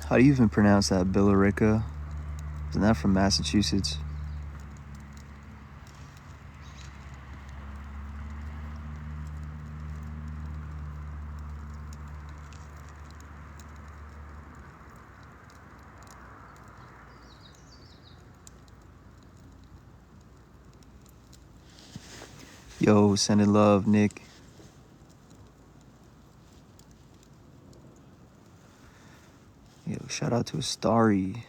How do you even pronounce that? Billerica? Isn't that from Massachusetts? Yo, sending love, Nick. Yo, shout out to a starry.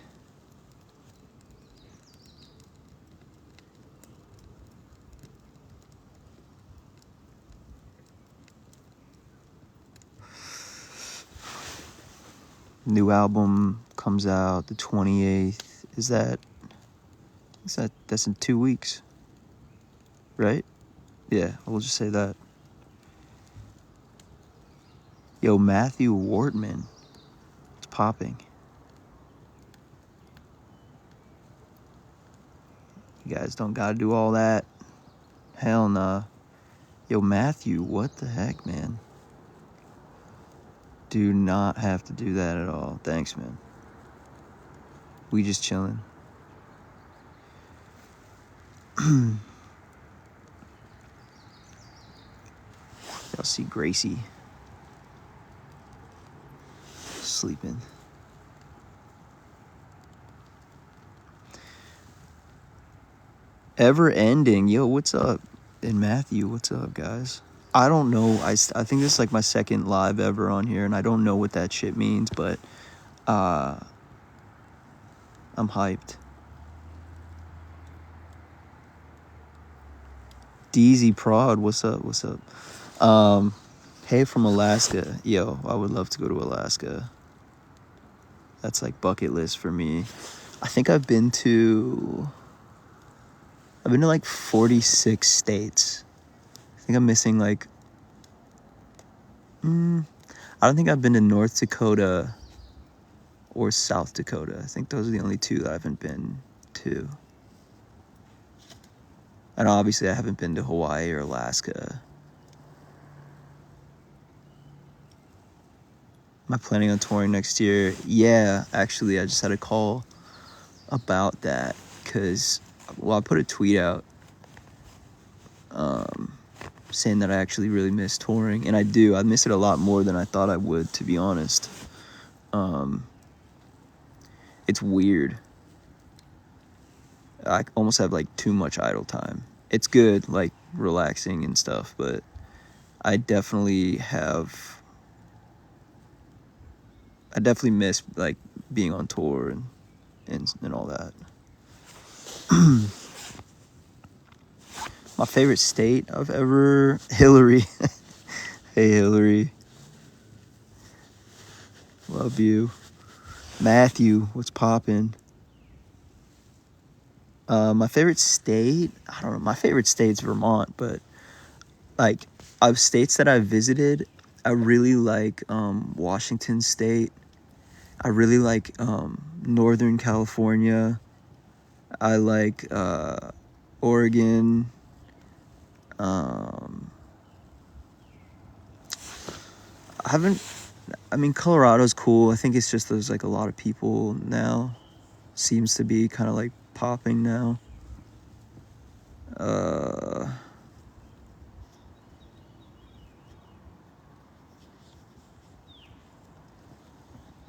New album comes out the 28th. That's in 2 weeks, right? Yeah, we'll just say that. Yo, Matthew Wortman. It's popping. You guys don't gotta do all that. Hell nah. Yo, Matthew, what the heck, man? Do not have to do that at all. Thanks, man. We just chilling. Y'all see Gracie sleeping. Ever ending. Yo, what's up? And Matthew, what's up, guys? I don't know. I think this is like my second live ever on here, and I don't know what that shit means, but I'm hyped. DZ Prod, what's up? What's up? Hey, from Alaska. Yo, I would love to go to Alaska. That's like bucket list for me. I think I've been to like 46 states. I think I'm missing like I don't think I've been to North Dakota or South Dakota. I think those are the only two that I haven't been to. And obviously I haven't been to Hawaii or Alaska. Am I planning on touring next year? Yeah, actually, I just had a call about that because, well, I put a tweet out saying that I actually really miss touring, and I do. I miss it a lot more than I thought I would, to be honest. It's weird. I almost have like too much idle time. It's good, like relaxing and stuff, but I definitely miss like being on tour and all that. My favorite state I've ever... Hillary. Hey, Hillary. Love you. Matthew, what's poppin'? My favorite state? I don't know. My favorite state's Vermont, but like of states that I've visited, I really like Washington State. I really like Northern California. I like Oregon. Colorado's cool. I think it's just there's like a lot of people now. Seems to be kind of like popping now. I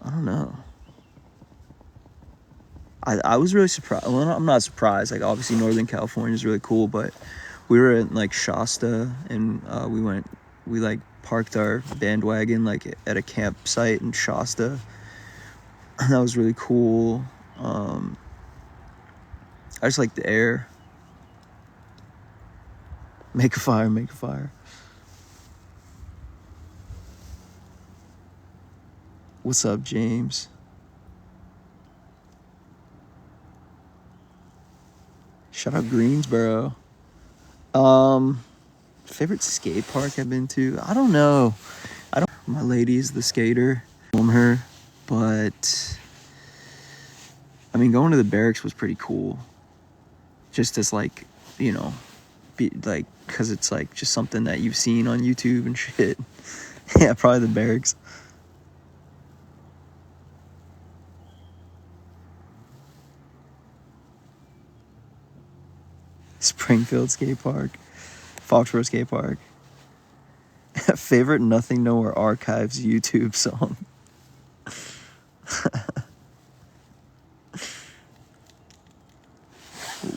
don't know. I was really surprised. Well, I'm not surprised. Like, obviously, Northern California is really cool, but we were at, like, Shasta, and we, like, parked our bandwagon, like, at a campsite in Shasta. And that was really cool. I just like the air. Make a fire. What's up, James? Shout out Greensboro. Favorite skate park I've been to? I don't know. My lady's the skater. I'm her. But I mean, going to the barracks was pretty cool. Just as like, you know, because it's like just something that you've seen on YouTube and shit. Yeah, probably the barracks. Springfield Skate Park. Foxborough Skate Park. Favorite Nothing Nowhere Archives YouTube song.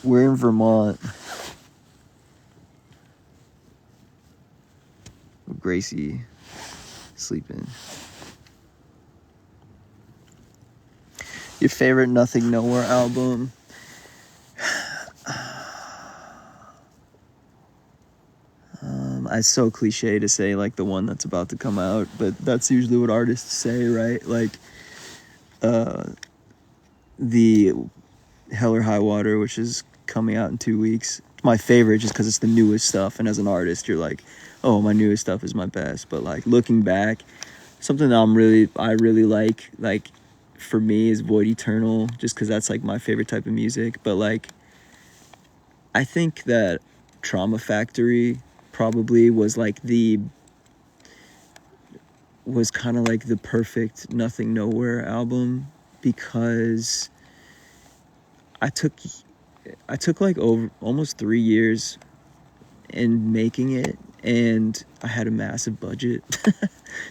We're in Vermont. Gracie sleeping. Your favorite Nothing Nowhere album? It's so cliche to say like the one that's about to come out, but that's usually what artists say, right? Like the Hell or High Water, which is coming out in 2 weeks. It's my favorite just because it's the newest stuff, and as an artist you're like, oh, my newest stuff is my best. But like looking back, something that I really like for me is Void Eternal, just because that's like my favorite type of music. But like I think that Trauma Factory probably was kind of like the perfect Nothing Nowhere album, because I took like over almost 3 years in making it, and I had a massive budget.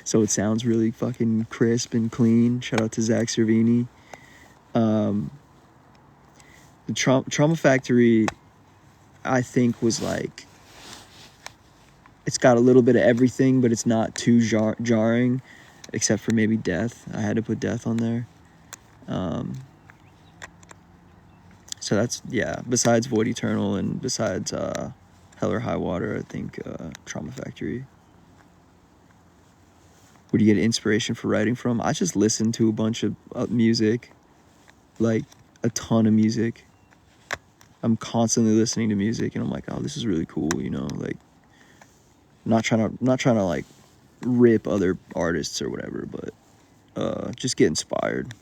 So it sounds really fucking crisp and clean. Shout out to Zach Cervini. The Trauma Factory, I think, was like, it's got a little bit of everything, but it's not too jarring, except for maybe Death. I had to put Death on there. So that's, yeah, besides Void Eternal and besides Hell or High Water, I think Trauma Factory. Where do you get inspiration for writing from? I just listen to a bunch of music, like a ton of music. I'm constantly listening to music, and I'm like, oh, this is really cool, you know, like not trying to like rip other artists or whatever, but just get inspired.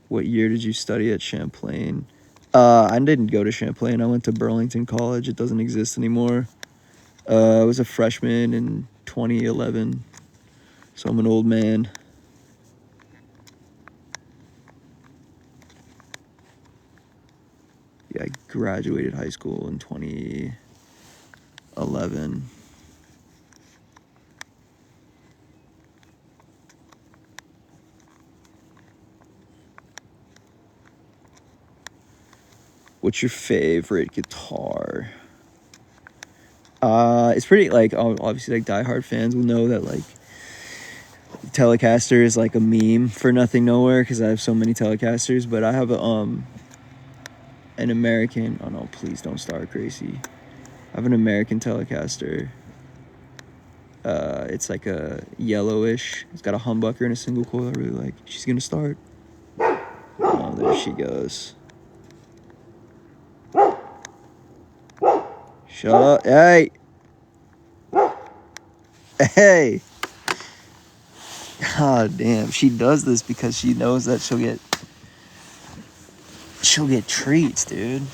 What year did you study at Champlain? I didn't go to Champlain. I went to Burlington College. It doesn't exist anymore. I was a freshman in 2011, so I'm an old man. Yeah, I graduated high school in 2011. What's your favorite guitar? It's pretty, like, obviously, like, diehard fans will know that, like, Telecaster is like a meme for Nothing Nowhere, because I have so many Telecasters. But I have an American, oh no, please don't start, Gracie. I have an American Telecaster. It's like a yellowish, it's got a humbucker and a single coil I really like. She's gonna start. Oh, there she goes. Shut up. Hey. Hey. God damn. She does this because she knows that she'll get treats, dude.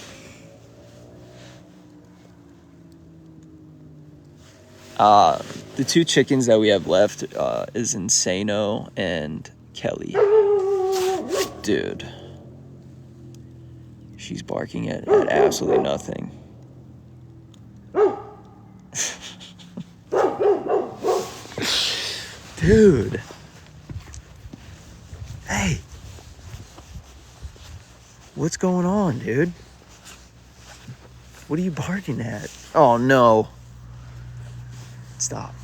The two chickens that we have left is Insano and Kelly. Dude. She's barking at absolutely nothing. Dude. Hey. What's going on, dude? What are you barking at? Oh, no. Stop.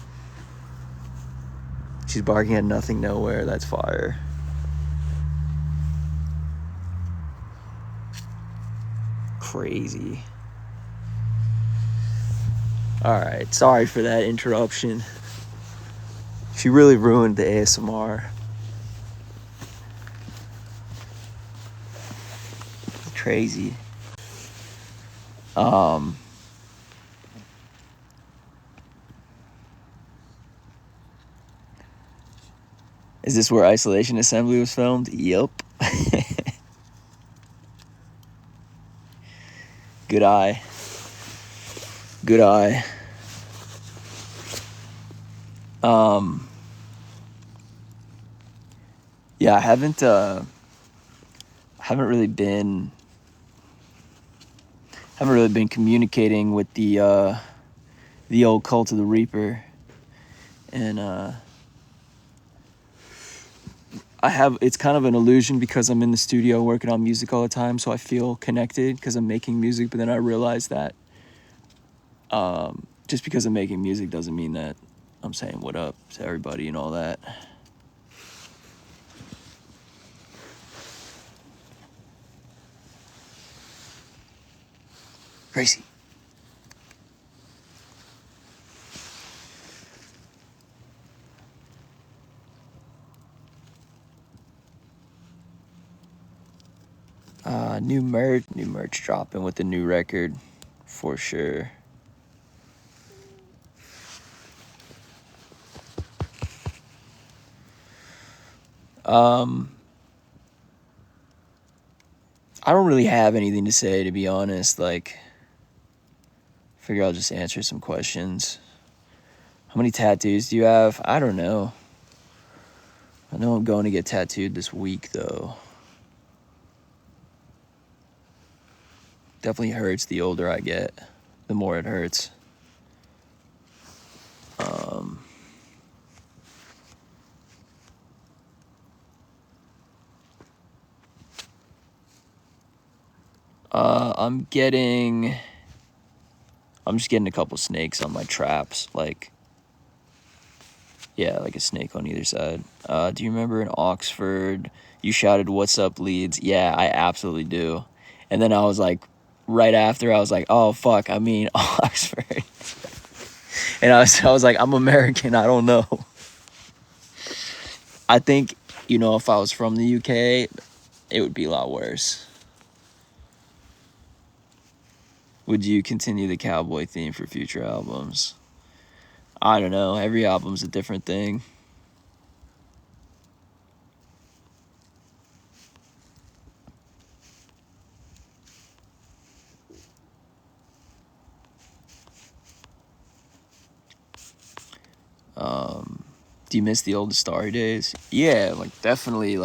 She's barking at Nothing Nowhere. That's fire. Crazy. Alright, sorry for that interruption. She really ruined the ASMR. Crazy. Is this where Isolation Assembly was filmed? Yup. Good eye. Good eye. Yeah, I haven't really been communicating with the old Cult of the Reaper, and it's kind of an illusion because I'm in the studio working on music all the time, so I feel connected because I'm making music, but then I realize that just because I'm making music doesn't mean that I'm saying what up to everybody and all that. Crazy. New merch dropping with the new record for sure. I don't really have anything to say, to be honest. Like, figure I'll just answer some questions. How many tattoos do you have? I don't know. I know I'm going to get tattooed this week, though. Definitely hurts the older I get, the more it hurts. I'm just getting a couple snakes on my traps, like a snake on either side. Do you remember in Oxford, you shouted, "What's up, Leeds?" Yeah, I absolutely do. And then I was like, right after, I was like, oh, fuck, I mean Oxford. And I was like, I'm American, I don't know. I think, if I was from the UK, it would be a lot worse. Would you continue the cowboy theme for future albums? I don't know. Every album's a different thing. Do you miss the old Starry days? Yeah, definitely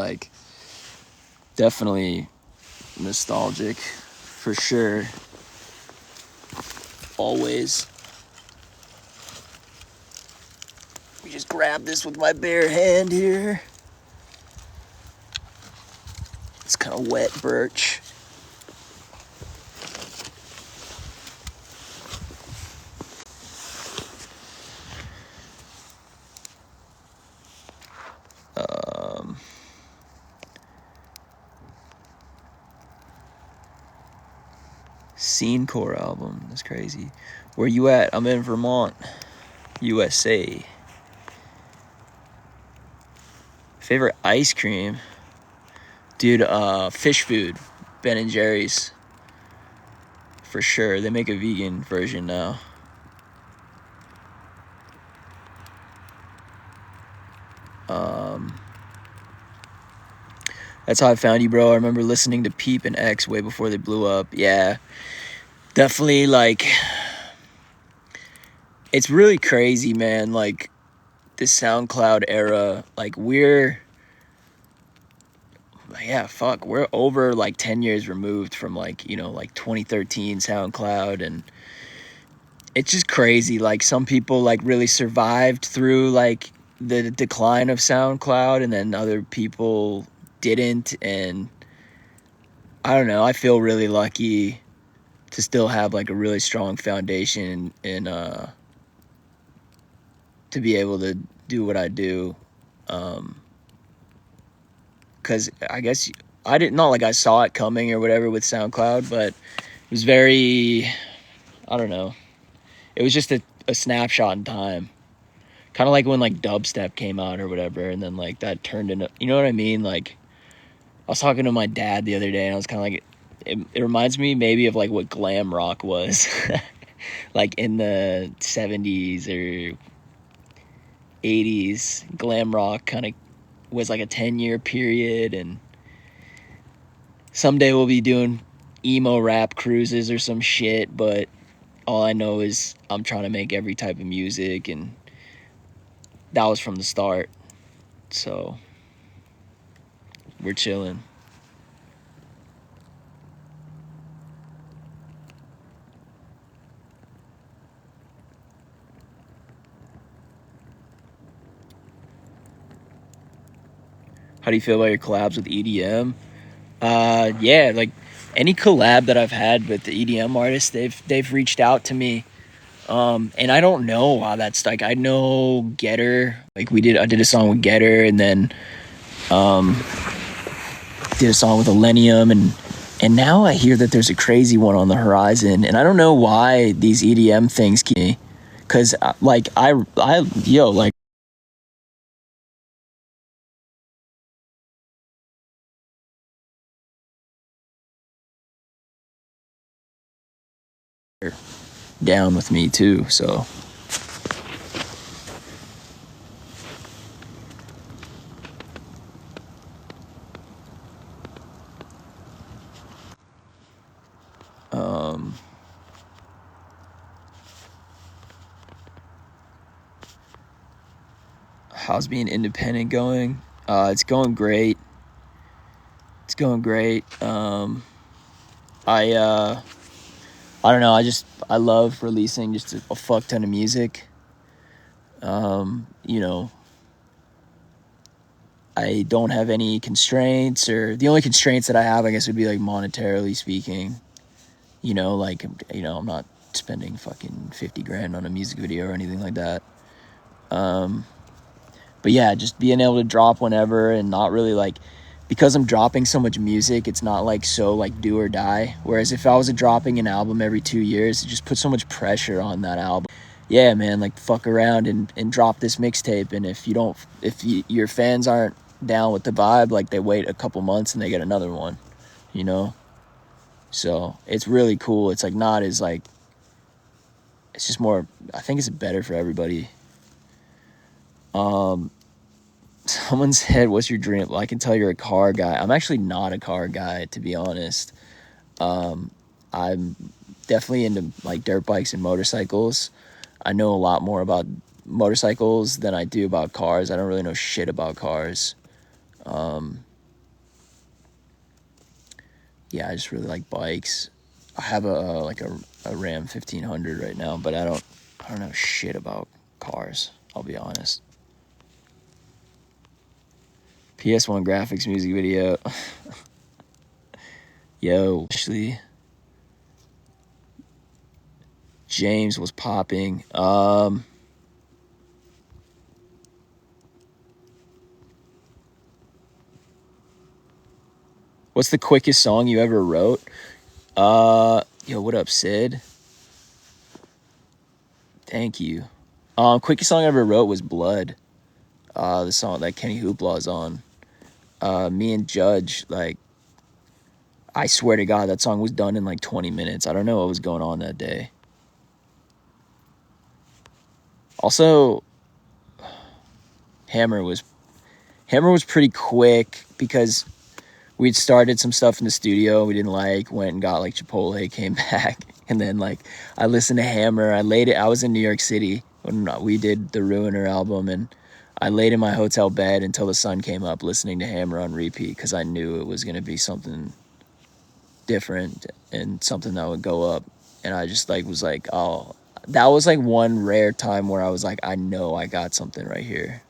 nostalgic, for sure. Always. Let me just grab this with my bare hand here. It's kind of wet birch. Scene Core album. That's crazy. Where you at? I'm in Vermont, USA. Favorite ice cream? Dude, fish food. Ben and Jerry's. For sure. They make a vegan version now. That's how I found you, bro. I remember listening to Peep and X way before they blew up. Yeah. Definitely, it's really crazy, man. Like, this SoundCloud era, we're over 10 years removed from 2013 SoundCloud, and it's just crazy. Some people really survived through the decline of SoundCloud, and then other people didn't. And I don't know, I feel really lucky to still have a really strong foundation and to be able to do what I do. Because I guess I didn't, not I saw it coming or whatever with SoundCloud, but it was very, I don't know, it was just a snapshot in time. Kind of like when dubstep came out or whatever, and then that turned into, you know what I mean? I was talking to my dad the other day, and I was kind of it reminds me maybe of what glam rock was, in the 70s or 80s. Glam rock kind of was a 10-year period, and someday we'll be doing emo rap cruises or some shit, but all I know is I'm trying to make every type of music, and that was from the start. So we're chilling. How do you feel about your collabs with EDM? Yeah, like any collab that I've had with the EDM artists, they've reached out to me. And I don't know how that's like. I know Getter, like I did a song with Getter, and then did a song with Millennium, and now I hear that there's a crazy one on the horizon, and I don't know why these EDM things keep me, cause like like down with me too. So how's being independent going? It's going great. It's going great. I don't know. I love releasing just a fuck ton of music. You know, I don't have any constraints, or the only constraints that I have, I guess, would be like monetarily speaking. Like, I'm not spending fucking 50 grand on a music video or anything like that. But yeah, just being able to drop whenever and not really like, because I'm dropping so much music, it's not like so like do or die. Whereas if I was dropping an album every 2 years, it just puts so much pressure on that album. Yeah, man, like fuck around and drop this mixtape. And your fans aren't down with the vibe, like they wait a couple months and they get another one, you know? So it's really cool. It's like not as like, it's just more, I think it's better for everybody. Someone said, what's your dream? Well, I can tell you're a car guy. I'm actually not a car guy, to be honest. I'm definitely into like dirt bikes and motorcycles. I know a lot more about motorcycles than I do about cars. I don't really know shit about cars. Yeah, I just really like bikes. I have a Ram 1500 right now, but I don't know shit about cars. I'll be honest. PS1 graphics music video. Yo, actually, James was popping. What's the quickest song you ever wrote? Yo, what up, Sid? Thank you. Quickest song I ever wrote was Blood. The song that Kenny Hoopla's on. Me and Judge, like, I swear to God, that song was done in like 20 minutes. I don't know what was going on that day. Also, Hammer was pretty quick because we'd started some stuff in the studio we didn't like, went and got like Chipotle, came back, and then like I listened to Hammer. I was in New York City when we did the Ruiner album, and I laid in my hotel bed until the sun came up listening to Hammer on repeat because I knew it was going to be something different and something that would go up. And I just like was like, oh, that was like one rare time where I was like, I know I got something right here.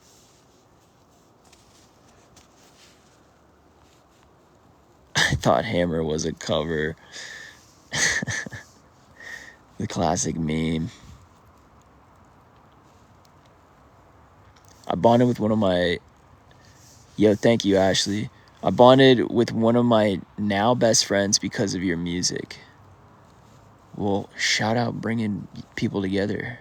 I thought Hammer was a cover. The classic meme. I bonded with one of my... Yo, thank you, Ashley. I bonded with one of my now best friends because of your music. Well, shout out bringing people together.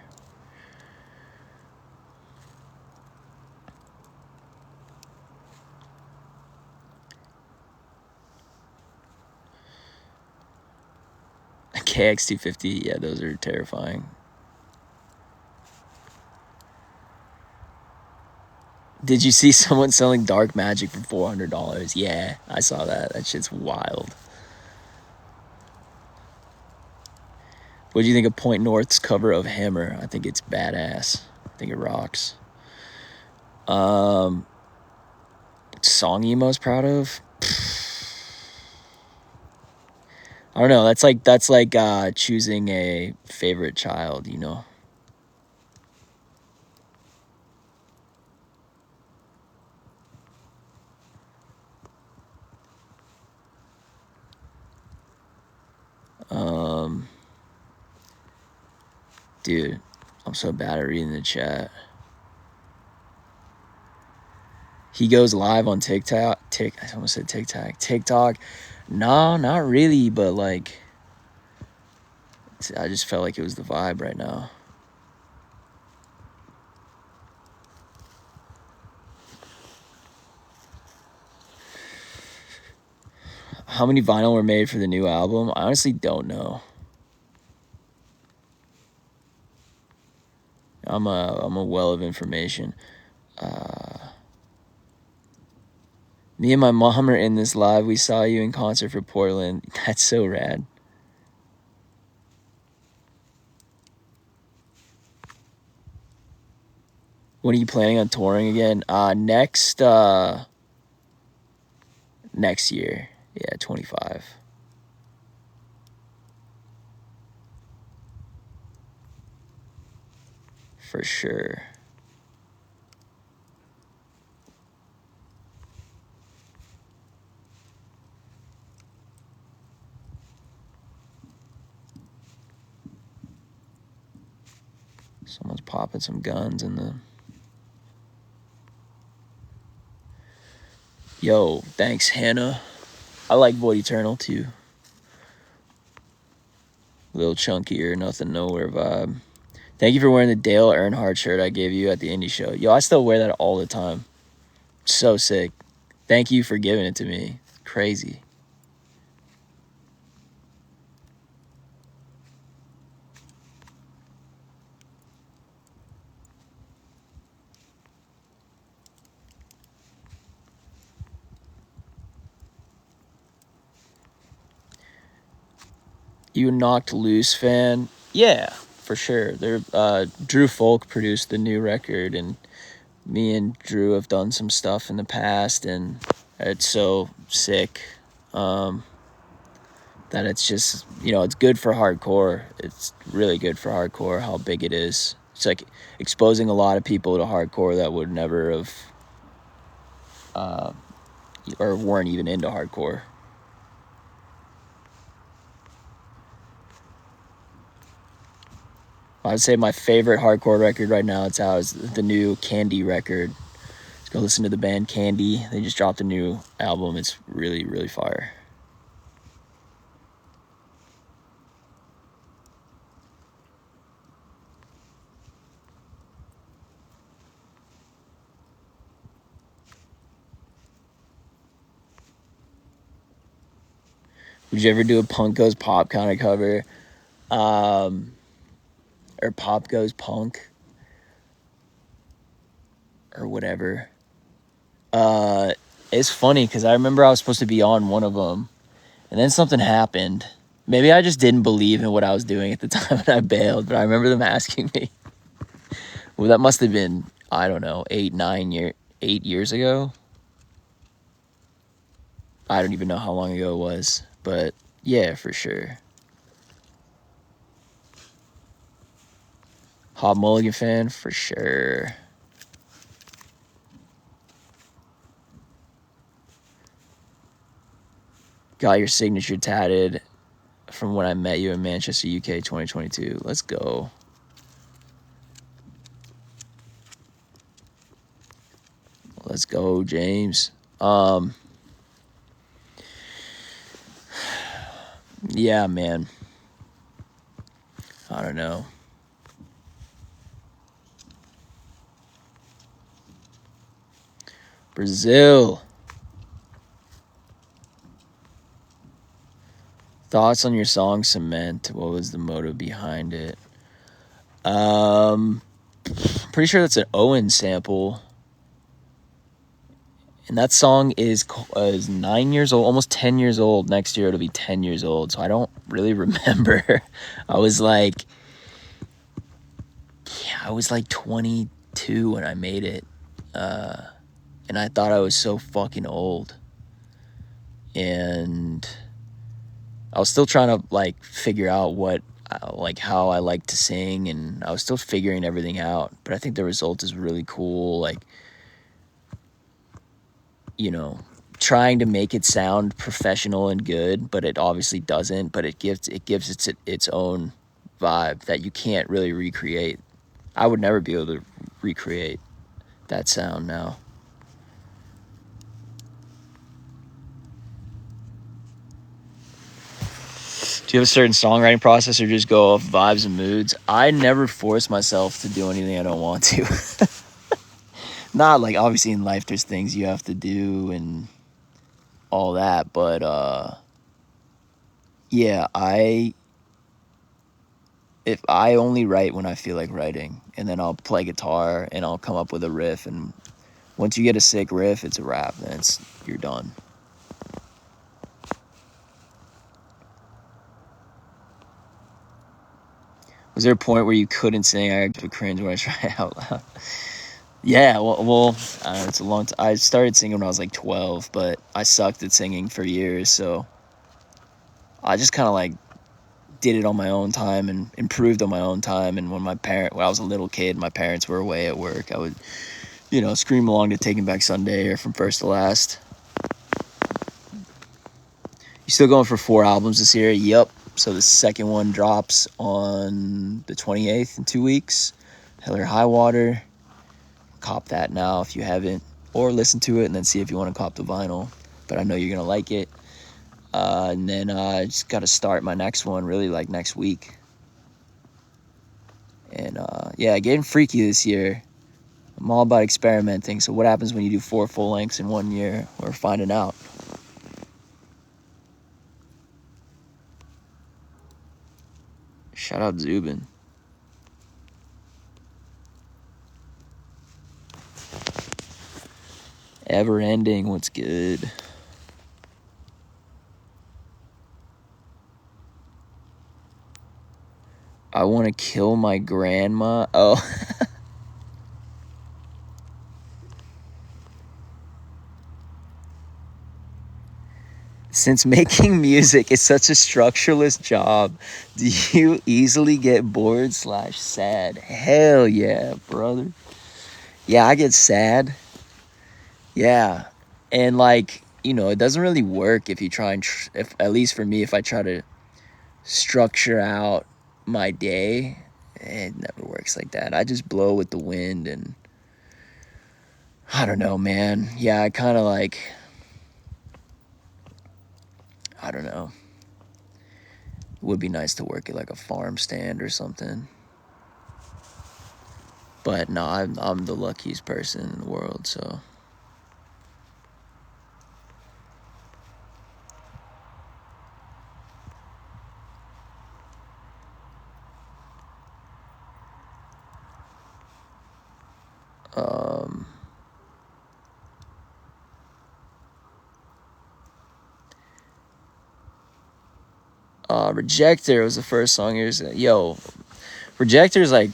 KX250, yeah, those are terrifying. Did you see someone selling dark magic for $400? Yeah, I saw that. That shit's wild. What do you think of Point North's cover of Hammer? I think it's badass. I think it rocks. Song you most proud of? I don't know. That's like choosing a favorite child, you know. Dude, I'm so bad at reading the chat. He goes live on TikTok. I almost said TikTok. TikTok. No, not really, but like, I just felt like it was the vibe right now. How many vinyl were made for the new album? I honestly don't know. I'm a well of information. Me and my mom are in this live. We saw you in concert for Portland. That's so rad. When are you planning on touring again? Next year. Yeah, 25. For sure. Someone's popping some guns in the... Yo, thanks, Hannah. I like Void Eternal, too. Little chunkier, nothing nowhere vibe. Thank you for wearing the Dale Earnhardt shirt I gave you at the indie show. Yo, I still wear that all the time. So sick. Thank you for giving it to me. Crazy. You a Knocked Loose fan? Yeah, for sure. Drew Folk produced the new record, and me and Drew have done some stuff in the past, and it's so sick that it's just, it's good for hardcore. It's really good for hardcore how big it is. It's like exposing a lot of people to hardcore that would never have or weren't even into hardcore. I'd say my favorite hardcore record right now it's out is the new Candy record. Let's go listen to the band Candy. They just dropped a new album. It's really, really fire. Would you ever do a Punk Goes Pop kind of cover? Or Pop Goes Punk? Or whatever. It's funny because I remember I was supposed to be on one of them, and then something happened. Maybe I just didn't believe in what I was doing at the time and I bailed, but I remember them asking me. Well, that must have been, I don't know, 8 years ago. I don't even know how long ago it was, but yeah, for sure. Hob Mulligan fan, for sure. Got your signature tatted from when I met you in Manchester, UK 2022. Let's go. Let's go, James. Yeah, man. I don't know. Brazil. Thoughts on your song Cement? What was the motive behind it? Pretty sure that's an Owen sample. And that song is 9 years old, almost 10 years old. Next year it'll be 10 years old. So I don't really remember. I was like 22 when I made it. And I thought I was so fucking old. And I was still trying to like figure out how I like to sing, and I was still figuring everything out. But I think the result is really cool. Like, trying to make it sound professional and good, but it obviously doesn't. But it gives its own vibe that you can't really recreate. I would never be able to recreate that sound now. Do you have a certain songwriting process or just go off vibes and moods? I never force myself to do anything I don't want to. Not like, obviously in life there's things you have to do and all that, but yeah, if I only write when I feel like writing, and then I'll play guitar and I'll come up with a riff, and once you get a sick riff, it's a wrap, then you're done. Was there a point where you couldn't sing? I would cringe when I try it out loud. Yeah, well, it's a long time. I started singing when I was like 12, but I sucked at singing for years, so I just kind of like did it on my own time and improved on my own time. And when I was a little kid, my parents were away at work, I would, scream along to Taking Back Sunday or From First to Last. You still going for 4 albums this year? Yep. So the second one drops on the 28th in 2 weeks. Hell or High Water. Cop that now if you haven't. Or listen to it and then see if you want to cop the vinyl. But I know you're going to like it. And then I just got to start my next one really like next week. And yeah, getting freaky this year. I'm all about experimenting. So what happens when you do 4 full lengths in 1 year? We're finding out. Shout out Zubin. Ever ending, what's good? I want to kill my grandma. Oh. Since making music is such a structureless job, do you easily get bored/sad? Hell yeah, brother. Yeah, I get sad. Yeah. And like, it doesn't really work if you try and, if at least for me, if I try to structure out my day, it never works like that. I just blow with the wind and I don't know, man. Yeah, I kind of like, I don't know. It would be nice to work at like a farm stand or something. But no, I'm the luckiest person in the world, so. Rejector was the first song. Yo, Rejector's like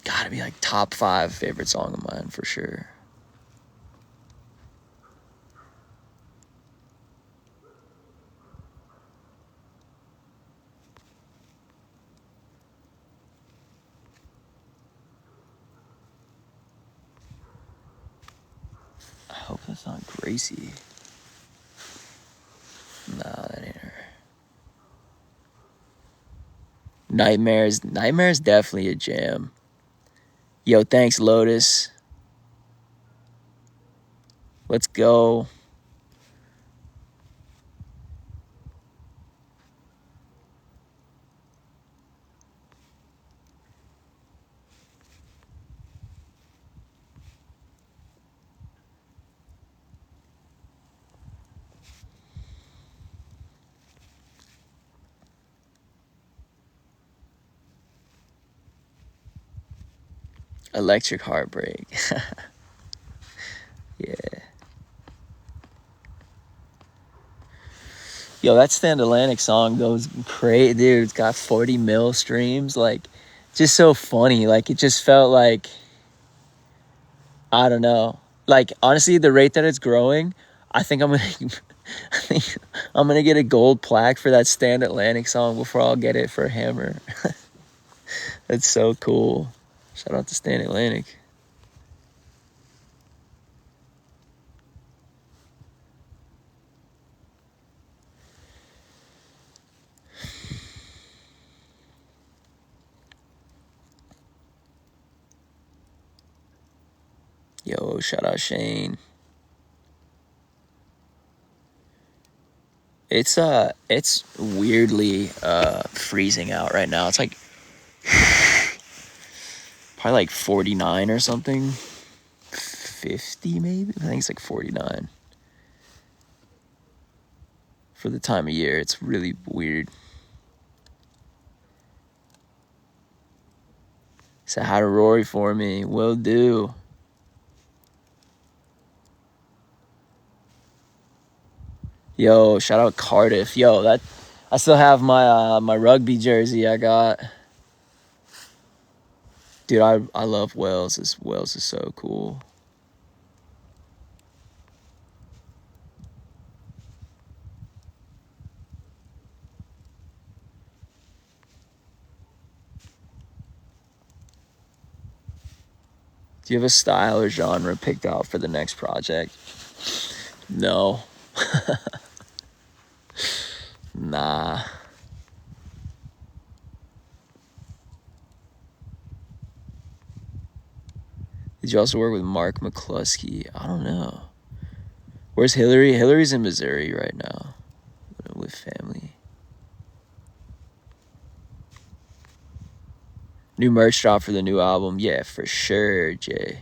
gotta be like top 5 favorite song of mine for sure. I hope that's not Gracie. Nah, that ain't her. Nightmare's definitely a jam. Yo, thanks, Lotus. Let's go. Electric Heartbreak. Yeah. Yo, that Stand Atlantic song goes crazy, dude. It's got 40 mil streams. Like, just so funny. Like, it just felt like, I don't know. Like, honestly, the rate that it's growing, I think I'm gonna get a gold plaque for that Stand Atlantic song before I'll get it for Hammer. That's so cool. Shout out to Stand Atlantic. Yo, shout out Shane. It's weirdly freezing out right now. It's like probably like 49 or something. 50 maybe? I think it's like 49. For the time of year, it's really weird. Say hi to Rory for me. Will do. Yo, shout out Cardiff. Yo, that I still have my rugby jersey I got. Dude, I love Wales. Wales is so cool. Do you have a style or genre picked out for the next project? No. Nah. Did you also work with Mark McCluskey? I don't know. Where's Hillary? Hillary's in Missouri right now with family. New merch drop for the new album? Yeah, for sure, Jay.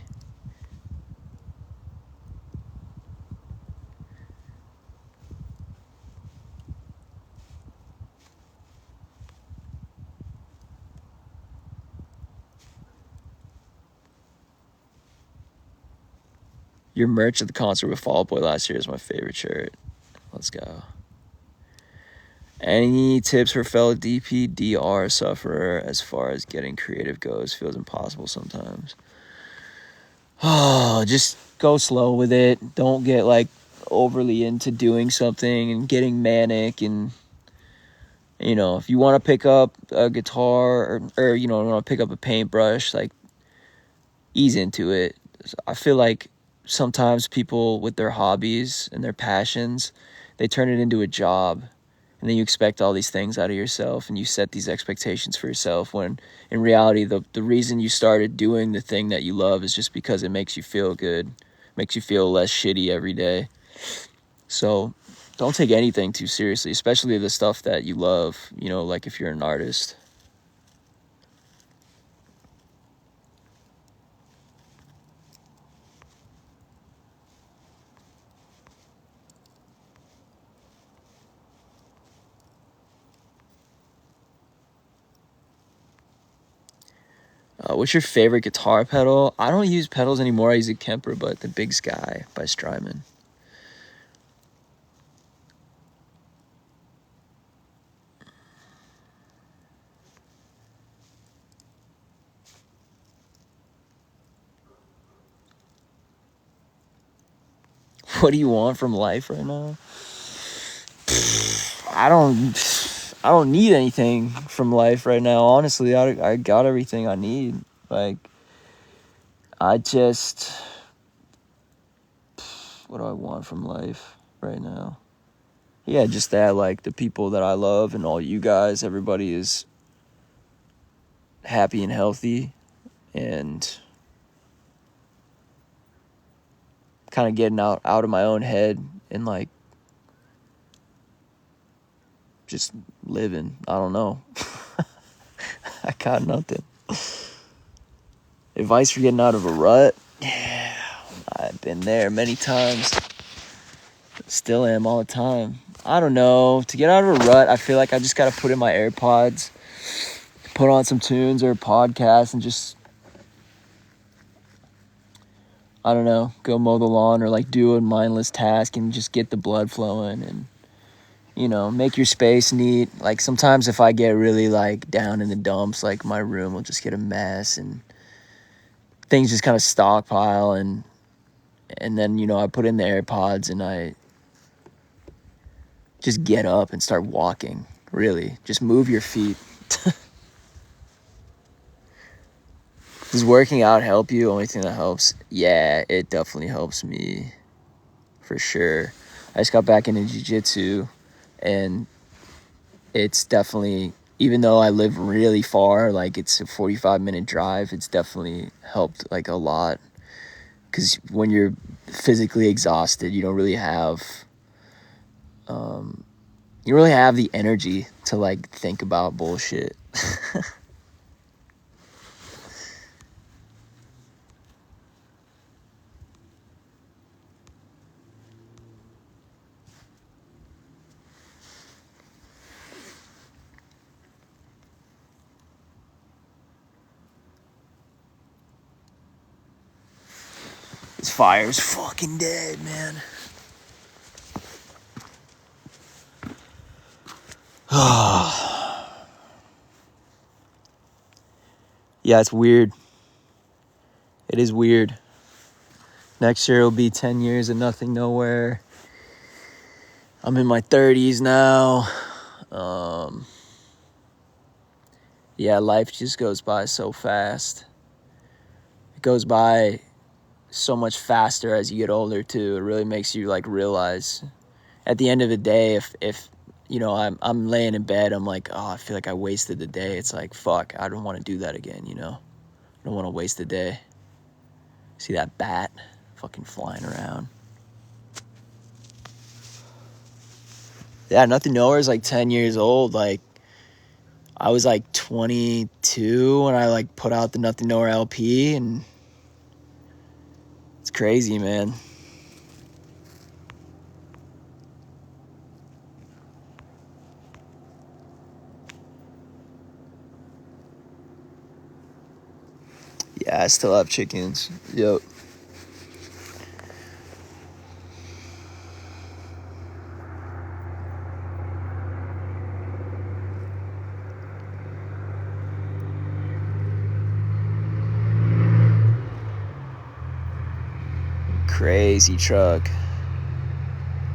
Your merch at the concert with Fall Out Boy last year is my favorite shirt. Let's go. Any tips for fellow DPDR sufferer as far as getting creative goes? Feels impossible sometimes. Oh, just go slow with it. Don't get like overly into doing something and getting manic. And you know, if you want to pick up a guitar or you know, want to pick up a paintbrush, like ease into it. I feel like sometimes people with their hobbies and their passions, they turn it into a job. And then you expect all these things out of yourself and you set these expectations for yourself when in reality the reason you started doing the thing that you love is just because it makes you feel good, makes you feel less shitty every day. So don't take anything too seriously, especially the stuff that you love, you know, like if you're an artist. What's your favorite guitar pedal? I don't use pedals anymore. I use a Kemper, but the Big Sky by Strymon. What do you want from life right now? I don't need anything from life right now. Honestly, I got everything I need. Like, I just, what do I want from life right now? Yeah, just that, like, the people that I love and all you guys, everybody is happy and healthy and kind of getting out of my own head and, like, just living. I don't know. I got nothing. Advice for getting out of a rut? Yeah, I've been there many times. Still am all the time. I don't know. To get out of a rut, I feel like I just got to put in my AirPods, put on some tunes or a podcast, and just, I don't know, go mow the lawn or like do a mindless task and just get the blood flowing and, you know, make your space neat. Like sometimes if I get really like down in the dumps, like my room will just get a mess and things just kind of stockpile and then, you know, I put in the AirPods and I just get up and start walking. Really, just move your feet. Does working out help you? Only thing that helps? Yeah, it definitely helps me. For sure. I just got back into jiu-jitsu and it's definitely, even though I live really far, like it's a 45-minute drive, it's definitely helped like a lot because when you're physically exhausted, you don't really have the energy to like think about bullshit. This fire's fucking dead, man. Yeah, it's weird. It is weird. Next year will be 10 years of nothing, nowhere. I'm in my 30s now. Yeah, life just goes by so fast. It goes by so much faster as you get older too. It really makes you like realize at the end of the day, if you know, I'm laying in bed, I'm like, oh, I feel like I wasted the day. It's like, fuck, I don't want to do that again, you know? I don't want to waste the day. See that bat fucking flying around. Yeah, Nothing Nowhere is like 10 years old. Like, I was like 22 when I like put out the Nothing Nowhere LP, and it's crazy, man. Yeah, I still have chickens. Yep. Crazy truck.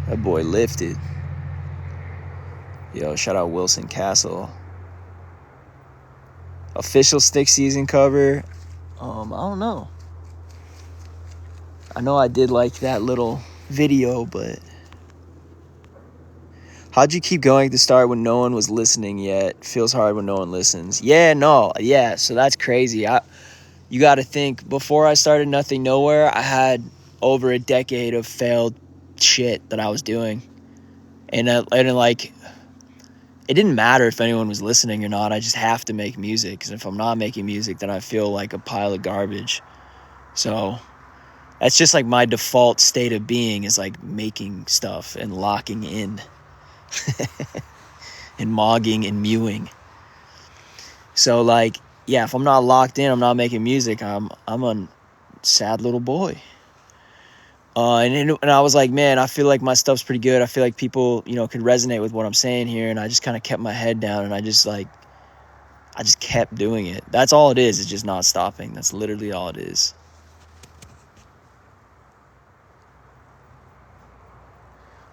That boy lifted. Yo, shout out Wilson Castle. Official Stick Season cover. I don't know. I know I did like that little video, but how'd you keep going to start when no one was listening yet? Feels hard when no one listens. Yeah, so that's crazy. You got to think, before I started Nothing Nowhere, I had over a decade of failed shit that I was doing. And like, it didn't matter if anyone was listening or not. I just have to make music, because if I'm not making music, then I feel like a pile of garbage. So that's just like my default state of being, is like making stuff and locking in and mogging and mewing. So like, yeah, if I'm not locked in, I'm not making music, I'm a sad little boy. And I was like, man, I feel like my stuff's pretty good. I feel like people, you know, could resonate with what I'm saying here. And I just kind of kept my head down, and I just kept doing it. That's all it is. It's just not stopping. That's literally all it is.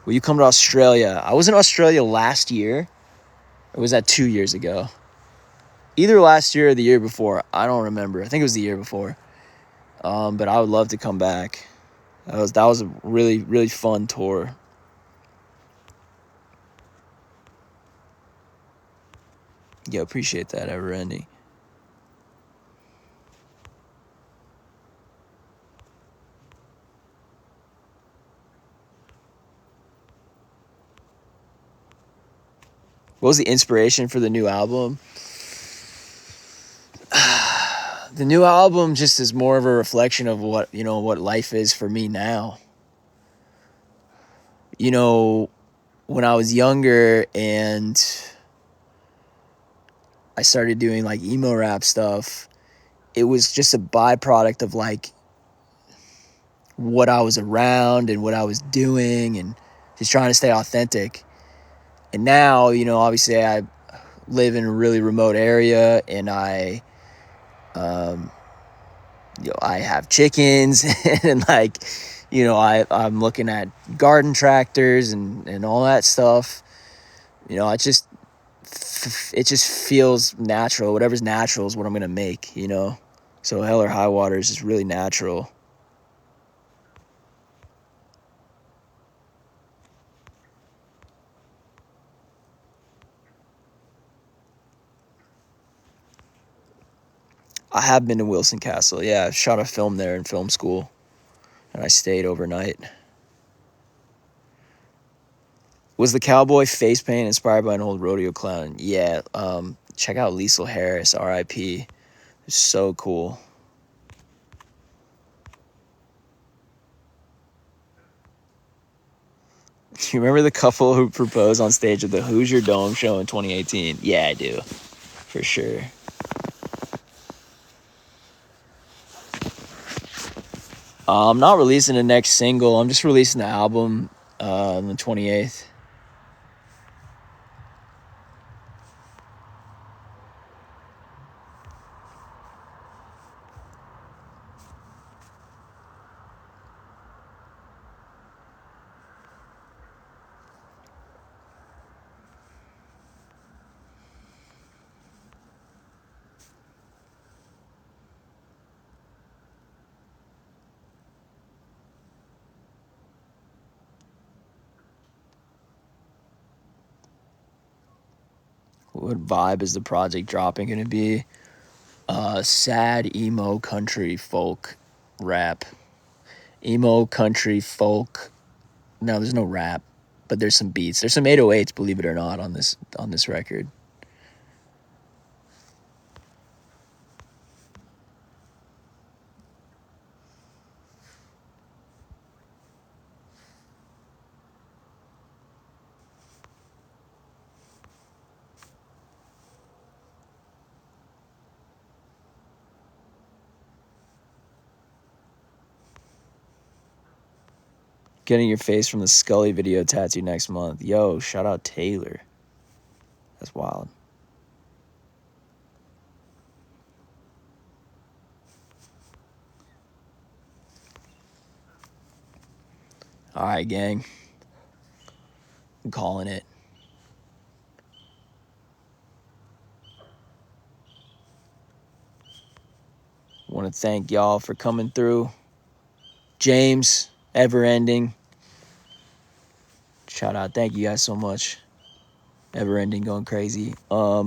Will you come to Australia? I was in Australia last year. Or was that 2 years ago? Either last year or the year before. I don't remember. I think it was the year before. But I would love to come back. That was a really, really fun tour. Yeah, appreciate that, ever ending. What was the inspiration for the new album? The new album just is more of a reflection of what life is for me now. You know, when I was younger and I started doing like emo rap stuff, it was just a byproduct of like what I was around and what I was doing, and just trying to stay authentic. And now, you know, obviously I live in a really remote area, and I have chickens and like, you know, I'm looking at garden tractors and all that stuff. You know, it just feels natural. Whatever's natural is what I'm going to make, you know? So Hell or High Water is just really natural. I have been to Wilson Castle. Yeah, I shot a film there in film school. and I stayed overnight. Was the cowboy face paint inspired by an old rodeo clown? Yeah. Check out Liesl Harris, R.I.P. It's so cool. You remember the couple who proposed on stage at the Hoosier Dome show in 2018? Yeah, I do. For sure. I'm not releasing the next single. I'm just releasing the album on the 28th. What vibe is the project dropping going to be? Sad emo country folk rap. Emo country folk. No, there's no rap, but there's some beats. There's some 808s, believe it or not, on this record. Getting your face from the Scully video tattoo next month. Yo, shout out Taylor. That's wild. All right, gang. I'm calling it. Want to thank y'all for coming through. James, Ever Ending. Shout out. Thank you guys so much. Ever Ending going crazy. Yeah,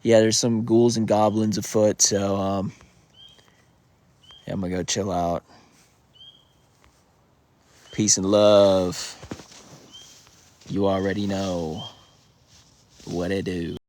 there's some ghouls and goblins afoot, so yeah, I'm gonna go chill out. Peace and love. You already know what it do.